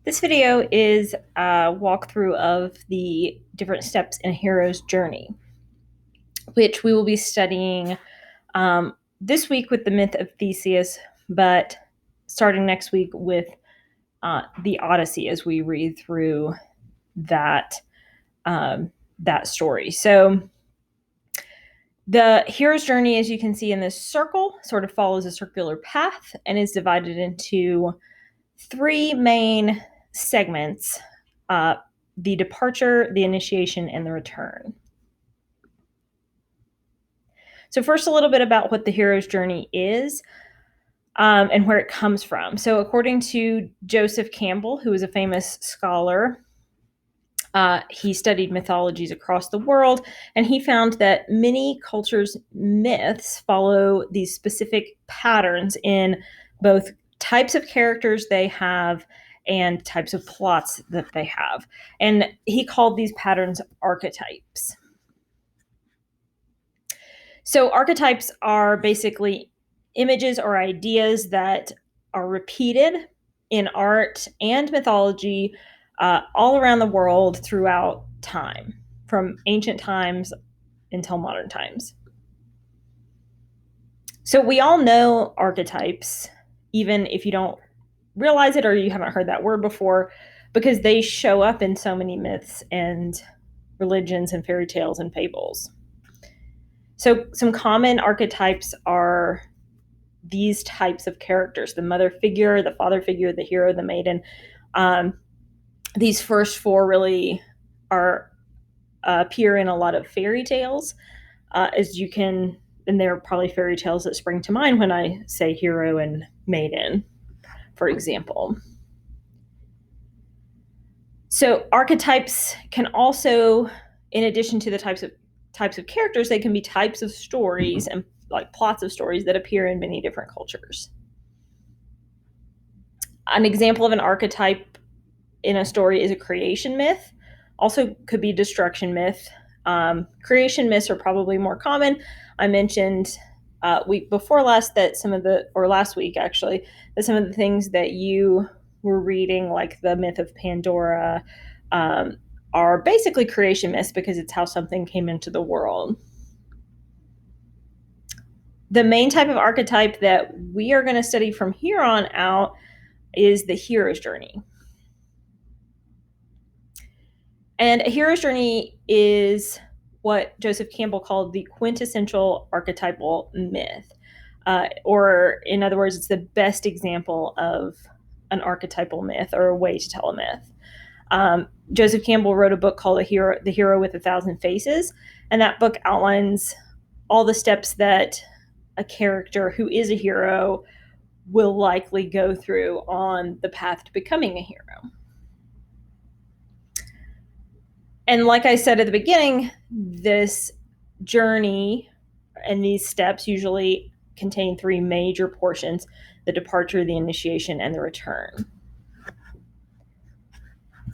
This video is a walkthrough of the different steps in a hero's journey, which we will be studying this week with the myth of Theseus, but starting next week with the Odyssey as we read through that that story. So the hero's journey, as you can see in this circle, sort of follows a circular path and is divided into three main segments: the departure, the initiation, and the return. So, first, a little bit about what the hero's journey is and where it comes from. So, according to Joseph Campbell, who is a famous scholar, he studied mythologies across the world, and he found that many cultures' myths follow these specific patterns in both types of characters they have and types of plots that they have. And he called these patterns archetypes. So, archetypes are basically images or ideas that are repeated in art and mythology all around the world throughout time, from ancient times until modern times. So, we all know archetypes, even if you don't realize it or you haven't heard that word before, because they show up in so many myths and religions and fairy tales and fables. So, some common archetypes are these types of characters: the mother figure, the father figure, the hero, the maiden. These first four really are appear in a lot of fairy tales, as you can, and there are probably fairy tales that spring to mind when I say hero and maiden, for example. So archetypes can also, in addition to the types of characters, they can be types of stories and like plots of stories that appear in many different cultures. An example of an archetype in a story is a creation myth. Also could be destruction myth. Creation myths are probably more common. I mentioned week before last that last week actually, that some of the things that you were reading, like the myth of Pandora, are basically creation myths because it's how something came into the world. The main type of archetype that we are going to study from here on out is the hero's journey. And a hero's journey is what Joseph Campbell called the quintessential archetypal myth. Or, in other words, it's the best example of an archetypal myth or a way to tell a myth. Joseph Campbell wrote a book called The Hero with a Thousand Faces, and that book outlines all the steps that a character who is a hero will likely go through on the path to becoming a hero. And like I said at the beginning, this journey and these steps usually contain three major portions: the departure, the initiation, and the return.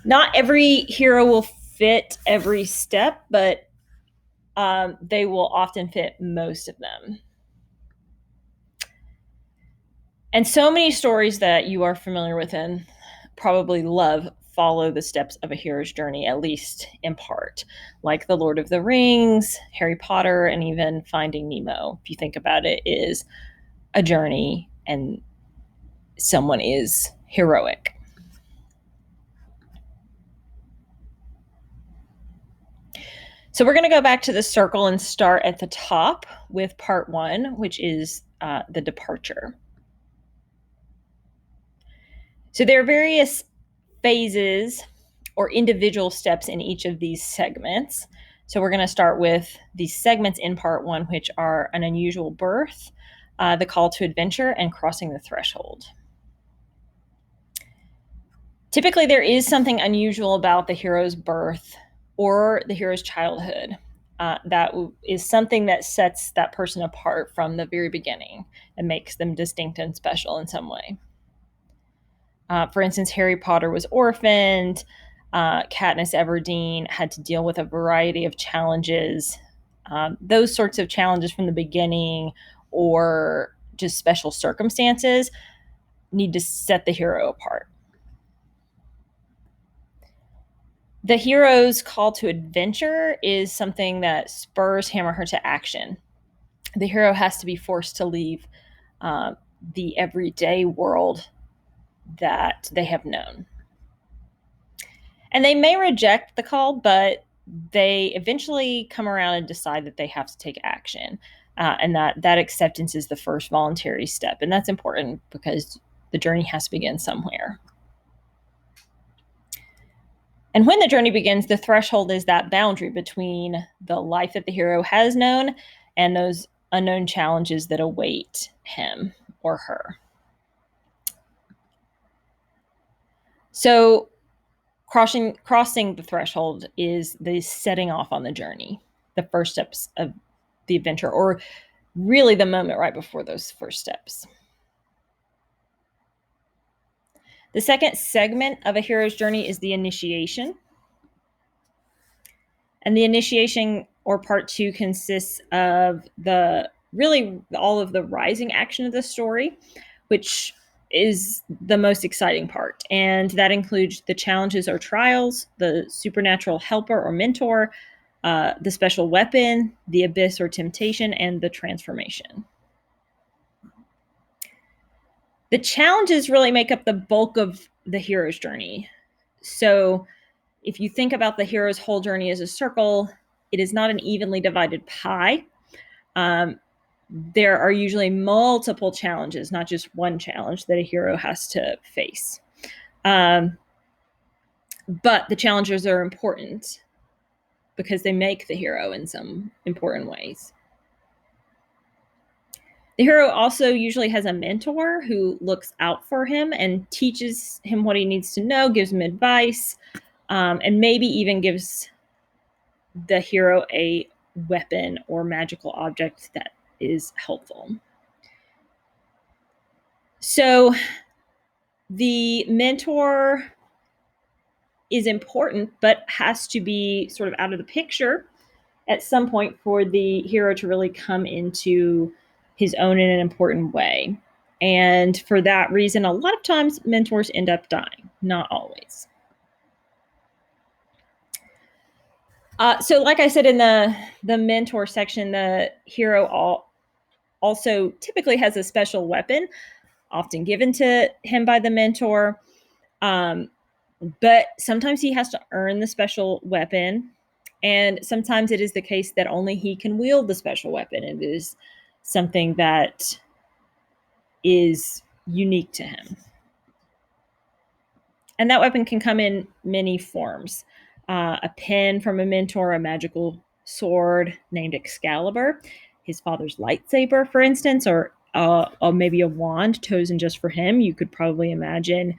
Not every hero will fit every step, but they will often fit most of them. And so many stories that you are familiar with and probably love follow the steps of a hero's journey, at least in part, like The Lord of the Rings, Harry Potter, and even Finding Nemo. If you think about it, is a journey and someone is heroic. So we're going to go back to the circle and start at the top with part one, which is the departure. So there are various phases or individual steps in each of these segments. So we're going to start with the segments in part one, which are an unusual birth, the call to adventure, and crossing the threshold. Typically, there is something unusual about the hero's birth or the hero's childhood. That is something that sets that person apart from the very beginning and makes them distinct and special in some way. For instance, Harry Potter was orphaned. Katniss Everdeen had to deal with a variety of challenges. Those sorts of challenges from the beginning or just special circumstances need to set the hero apart. The hero's call to adventure is something that spurs him or her to action. The hero has to be forced to leave uh, the everyday world that they have known. And they may reject the call, but they eventually come around and decide that they have to take action. And that acceptance is the first voluntary step. And that's important because the journey has to begin somewhere. And when the journey begins, the threshold is that boundary between the life that the hero has known and those unknown challenges that await him or her. So crossing the threshold is the setting off on the journey, the first steps of the adventure, or really the moment right before those first steps. The second segment of a hero's journey is the initiation. And the initiation, or part 2, consists of all of the rising action of the story, which is the most exciting part. And that includes the challenges or trials, the supernatural helper or mentor, the special weapon, the abyss or temptation, and the transformation. The challenges really make up the bulk of the hero's journey. So if you think about the hero's whole journey as a circle, it is not an evenly divided pie. There are usually multiple challenges, not just one challenge that a hero has to face. But the challenges are important because they make the hero in some important ways. The hero also usually has a mentor who looks out for him and teaches him what he needs to know, gives him advice, and maybe even gives the hero a weapon or magical object that is helpful. So the mentor is important, but has to be sort of out of the picture at some point for the hero to really come into his own in an important way. And for that reason, a lot of times mentors end up dying, not always. So like I said in the mentor section, the hero also typically has a special weapon, often given to him by the mentor. But sometimes he has to earn the special weapon. And sometimes it is the case that only he can wield the special weapon. It is something that is unique to him. And that weapon can come in many forms. A pen from a mentor, a magical sword named Excalibur, his father's lightsaber, for instance, or maybe a wand chosen just for him. You could probably imagine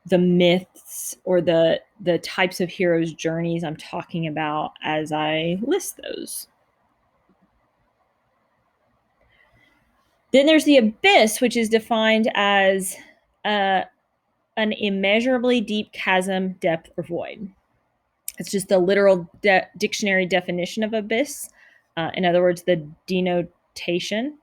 the myths or the types of heroes' journeys I'm talking about as I list those. Then there's the abyss, which is defined as an immeasurably deep chasm, depth, or void. It's just the literal dictionary definition of abyss. In other words, the denotation.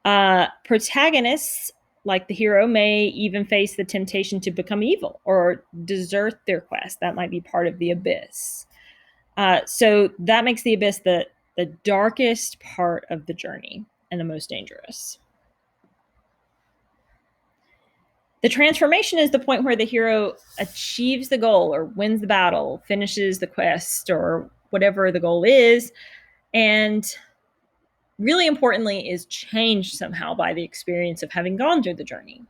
Protagonists, like the hero, may even face the temptation to become evil or desert their quest. That might be part of the abyss. So that makes the abyss the darkest part of the journey and the most dangerous. The transformation is the point where the hero achieves the goal or wins the battle, finishes the quest, or whatever the goal is, and really importantly is changed somehow by the experience of having gone through the journey.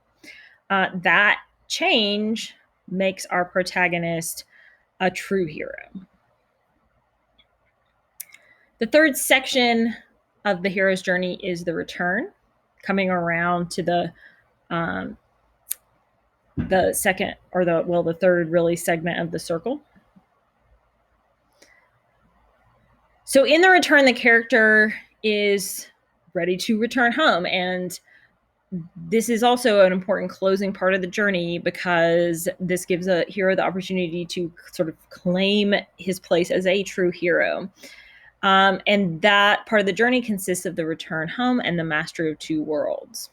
That change makes our protagonist a true hero. The third section of the hero's journey is the return, coming around to the second, or the third really segment of the circle. So in the return, the character is ready to return home. And this is also an important closing part of the journey because this gives a hero the opportunity to sort of claim his place as a true hero. And that part of the journey consists of the return home and the mastery of two worlds.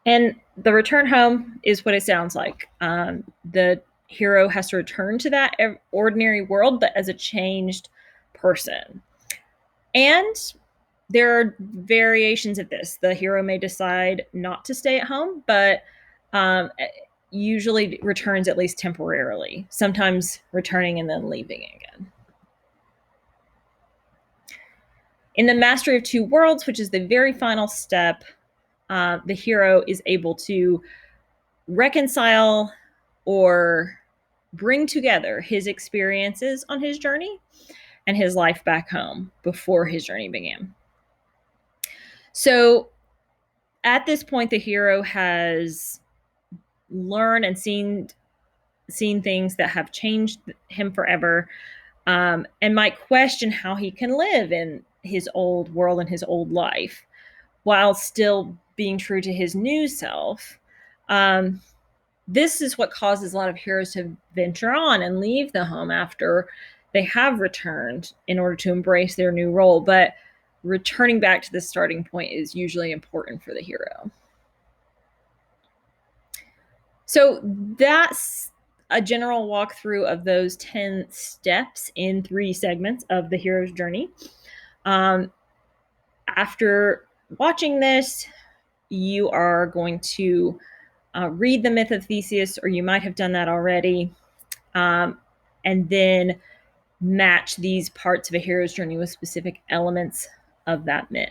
And the return home is what it sounds like. The hero has to return to that ordinary world, but as a changed person. And there are variations of this. The hero may decide not to stay at home, but usually returns at least temporarily, sometimes returning and then leaving again. In the Mastery of Two Worlds, which is the very final step, the hero is able to reconcile or bring together his experiences on his journey and his life back home before his journey began. So at this point, the hero has learned and seen things that have changed him forever, and might question how he can live in his old world and his old life while still being true to his new self. This is what causes a lot of heroes to venture on and leave the home after they have returned in order to embrace their new role. But returning back to the starting point is usually important for the hero. So that's a general walkthrough of those 10 steps in 3 segments of the hero's journey. After watching this, you are going to read The Myth of Theseus, or you might have done that already, and then match these parts of a hero's journey with specific elements of that myth.